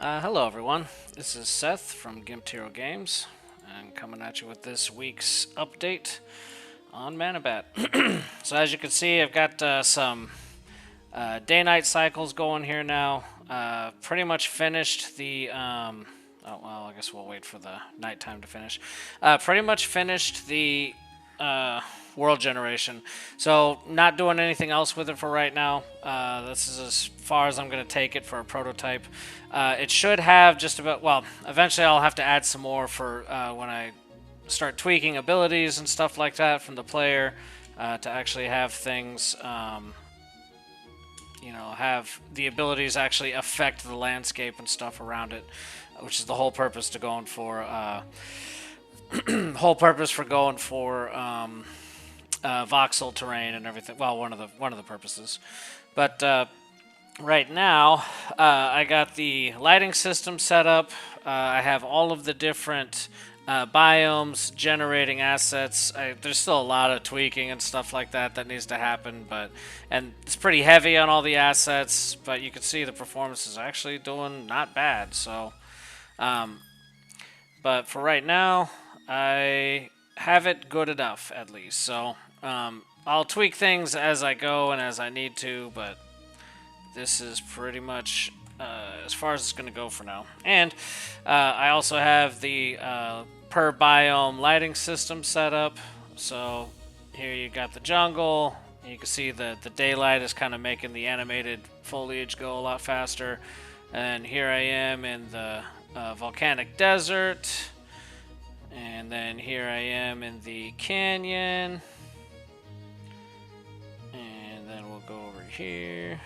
Hello everyone, this is Seth from Gimp Hero Games, and coming at you with this week's update on ManaBat. So as you can see, I've got some day-night cycles going here now. Pretty much finished the, oh well, I guess we'll wait for the nighttime to finish. Pretty much finished the world generation. So not doing anything else with it for right now. This is as far as I'm going to take it for a prototype. It should have just about, well, eventually I'll have to add some more for when I start tweaking abilities and stuff like that from the player to actually have things, have the abilities actually affect the landscape and stuff around it, which is the whole purpose to going for, voxel terrain and everything. Well, one of the purposes, but right now I got the lighting system set up. I have all of the different biomes generating assets. There's still a lot of tweaking and stuff like that needs to happen, and it's pretty heavy on all the assets. But you can see the performance is actually doing not bad. So, but for right now, I have it good enough at least. So I'll tweak things as I go and as I need to, but this is pretty much as far as it's going to go for now. And I also have the per biome lighting system set up. So here you got the jungle. You can see the daylight is kind of making the animated foliage go a lot faster. And here I am in the volcanic desert. And then here I am in the canyon. And then we'll go over here.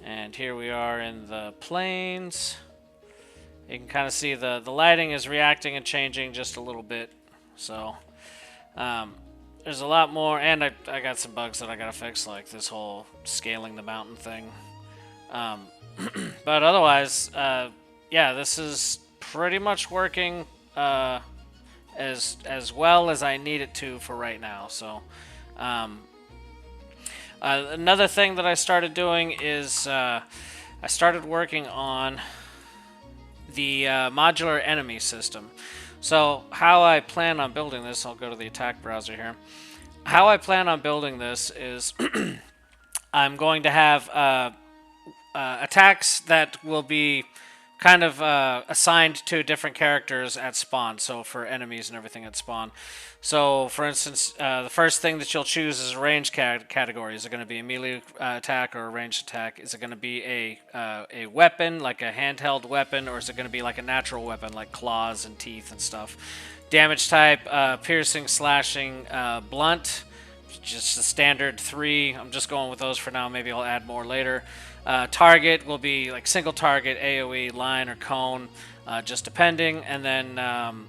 And here we are in the plains. You can kind of see the lighting is reacting and changing just a little bit. So there's a lot more, and I got some bugs that I gotta fix, like this whole scaling the mountain thing. But otherwise, yeah, this is pretty much working as well as I need it to for right now. So another thing that I started doing is I started working on the modular enemy system. So how I plan on building this, I'll go to the attack browser here. How I plan on building this is I'm going to have attacks that will be kind of assigned to different characters at spawn, so for enemies and everything at spawn. So, for instance, the first thing that you'll choose is a range category. Is it going to be a melee attack or a ranged attack? Is it going to be a weapon, like a handheld weapon, or is it going to be like a natural weapon, like claws and teeth and stuff? Damage type, piercing, slashing, blunt, just the standard 3. I'm just going with those for now. Maybe I'll add more later. Target will be like single target, AoE, line, or cone, just depending. And then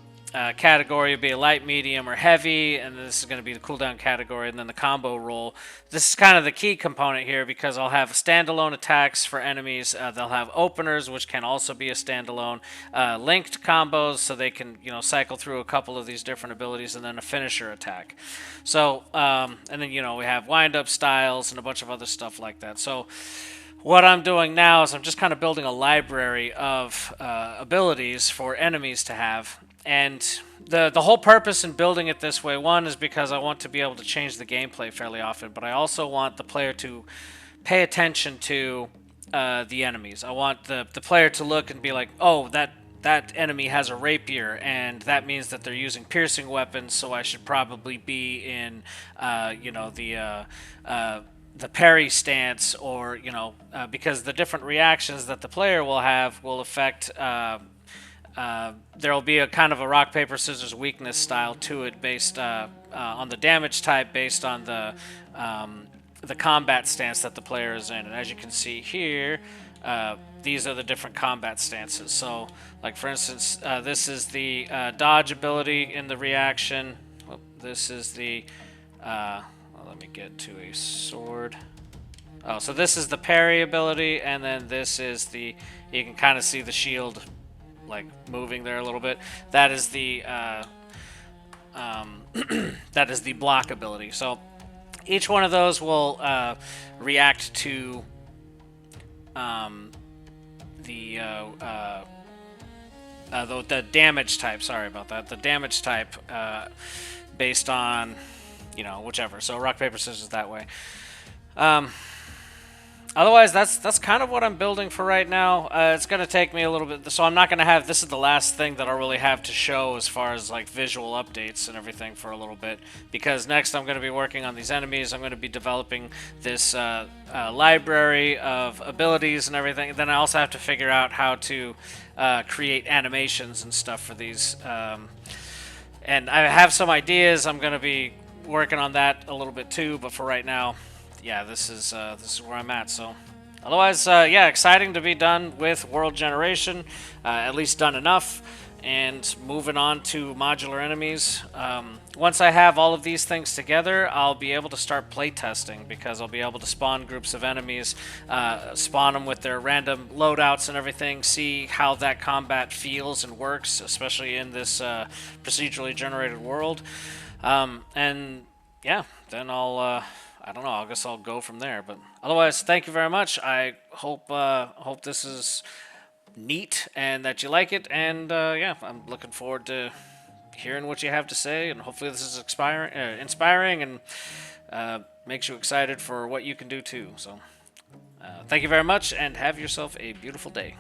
category will be a light, medium, or heavy. And this is going to be the cooldown category. And then the combo roll. This is kind of the key component here because I'll have standalone attacks for enemies. They'll have openers, which can also be a standalone. Linked combos, so they can cycle through a couple of these different abilities, and then a finisher attack. So and then we have wind-up styles and a bunch of other stuff like that. So what I'm doing now is I'm just kind of building a library of abilities for enemies to have. And the whole purpose in building it this way, one, is because I want to be able to change the gameplay fairly often, but I also want the player to pay attention to the enemies. I want the player to look and be like, oh, that enemy has a rapier, and that means that they're using piercing weapons, so I should probably be in, the parry stance, or because the different reactions that the player will have will affect. There will be a kind of a rock paper scissors weakness style to it, based on the damage type, based on the combat stance that the player is in. And as you can see here, these are the different combat stances. So, like for instance, this is the dodge ability in the reaction. Oh, this is the let me get to a sword. Oh, so this is the parry ability, and then this is you can kind of see the shield like moving there a little bit. That is the that is the block ability. So each one of those will react to the the damage type. Sorry about that. The damage type based on, you know, whichever. So rock paper scissors that way. Otherwise, that's kind of what I'm building for right now. It's going to take me a little bit, so I'm not going to have, this is the last thing that I'll really have to show as far as like visual updates and everything for a little bit, because next I'm going to be working on these enemies. I'm going to be developing this library of abilities and everything. Then I also have to figure out how to create animations and stuff for these. And I have some ideas. I'm going to be working on that a little bit too, but for right now, yeah, this is where I'm at. So, otherwise, yeah, exciting to be done with world generation, at least done enough, and moving on to modular enemies. Once I have all of these things together, I'll be able to start playtesting, because I'll be able to spawn groups of enemies, spawn them with their random loadouts and everything, see how that combat feels and works, especially in this procedurally generated world, and yeah, then I don't know, I guess I'll go from there. But otherwise, thank you very much. I hope this is neat and that you like it. And yeah, I'm looking forward to hearing what you have to say. And hopefully this is inspiring and makes you excited for what you can do too. So thank you very much, and have yourself a beautiful day.